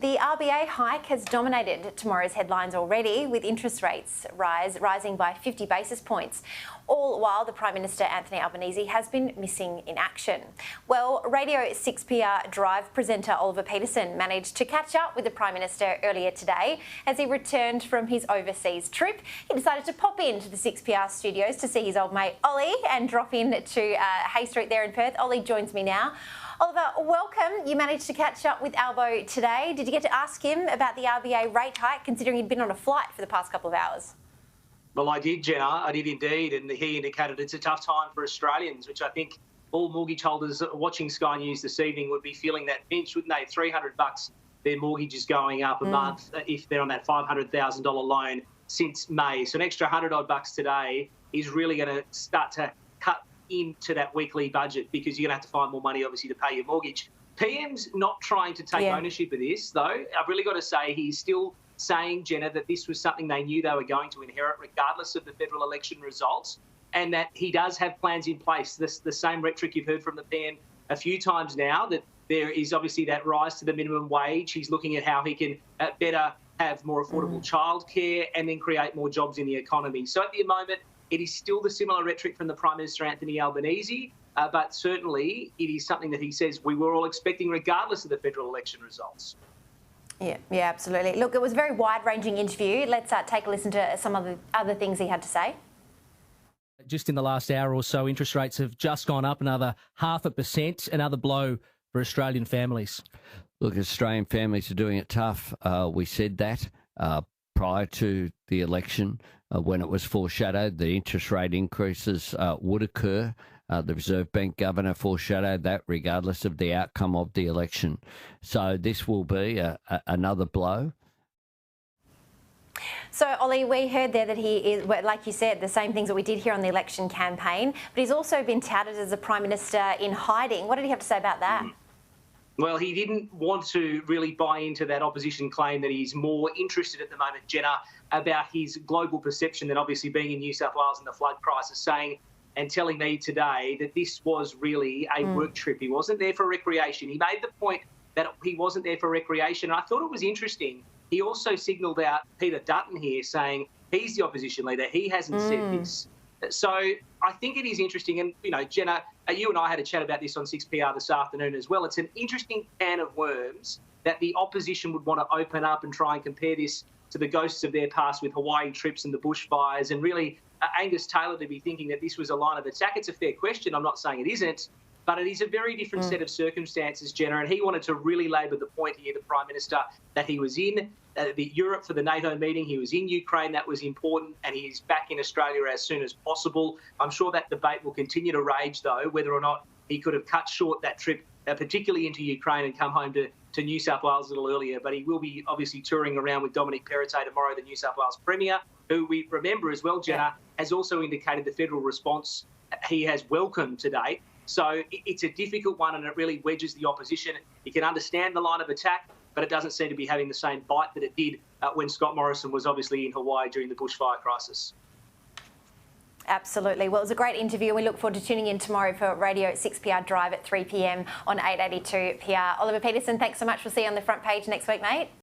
The RBA hike has dominated tomorrow's headlines already, with interest rates rising by 50 basis points, all while the Prime Minister Anthony Albanese has been missing in action. Well, Radio 6PR Drive presenter Oliver Peterson managed to catch up with the Prime Minister earlier today as he returned from his overseas trip. He decided to pop into the 6PR studios to see his old mate Ollie and drop in to Hay Street there in Perth. Ollie joins me now. Oliver, welcome. You managed to catch up with Albo today. Did you get to ask him about the RBA rate hike, considering he'd been on a flight for the past couple of hours? Well, I did, Jenna. I did indeed. And he indicated it's a tough time for Australians, which I think all mortgage holders watching Sky News this evening would be feeling that pinch, wouldn't they? $300 their mortgage is going up a month if they're on that $500,000 loan since May. So an extra $100 odd today is really going to start to cut into that weekly budget, because you're going to have to find more money, obviously, to pay your mortgage. PM's not trying to take ownership of this, though. I've really got to say he's still saying, Jenna, that this was something they knew they were going to inherit regardless of the federal election results, and that he does have plans in place. The same rhetoric you've heard from the PM a few times now, that there is obviously that rise to the minimum wage. He's looking at how he can better have more affordable childcare and then create more jobs in the economy. So at the moment, it is still the similar rhetoric from the Prime Minister Anthony Albanese, but certainly it is something that he says we were all expecting regardless of the federal election results. Yeah, absolutely. Look, it was a very wide-ranging interview. Let's take a listen to some of the other things he had to say. Just in the last hour or so, interest rates have just gone up another 0.5%, another blow for Australian families. Look, Australian families are doing it tough. We said that prior to the election. When it was foreshadowed, the interest rate increases would occur. The Reserve Bank Governor foreshadowed that regardless of the outcome of the election. So this will be another blow. So, Ollie, we heard there that he is, like you said, the same things that we did here on the election campaign, but he's also been touted as a Prime Minister in hiding. What did he have to say about that? Well, he didn't want to really buy into that opposition claim that he's more interested at the moment, Jenna, about his global perception than obviously being in New South Wales in the flood crisis, saying and telling me today that this was really a work trip. He wasn't there for recreation. He made the point that he wasn't there for recreation. I thought it was interesting. He also signalled out Peter Dutton here, saying he's the opposition leader. He hasn't said this. So I think it is interesting. And, you know, Jenna, you and I had a chat about this on 6PR this afternoon as well. It's an interesting can of worms that the opposition would want to open up and try and compare this to the ghosts of their past with Hawaii trips and the bushfires, and really Angus Taylor to be thinking that this was a line of attack. It's a fair question. I'm not saying it isn't, but it is a very different set of circumstances, Jenna, and he wanted to really labour the point here, the Prime Minister, that he was in Europe for the NATO meeting, he was in Ukraine, that was important, and he's back in Australia as soon as possible. I'm sure that debate will continue to rage, though, whether or not he could have cut short that trip, particularly into Ukraine, and come home to New South Wales a little earlier. But he will be obviously touring around with Dominic Perrottet tomorrow, the New South Wales Premier, who we remember as well, Jenna, has also indicated the federal response he has welcomed to date. So it's a difficult one, and it really wedges the opposition. You can understand the line of attack, but it doesn't seem to be having the same bite that it did when Scott Morrison was obviously in Hawaii during the bushfire crisis. Absolutely. Well, it was a great interview, and we look forward to tuning in tomorrow for Radio 6PR Drive at 3 p.m. on 882 PR. Oliver Peterson, thanks so much. We'll see you on the front page next week, mate.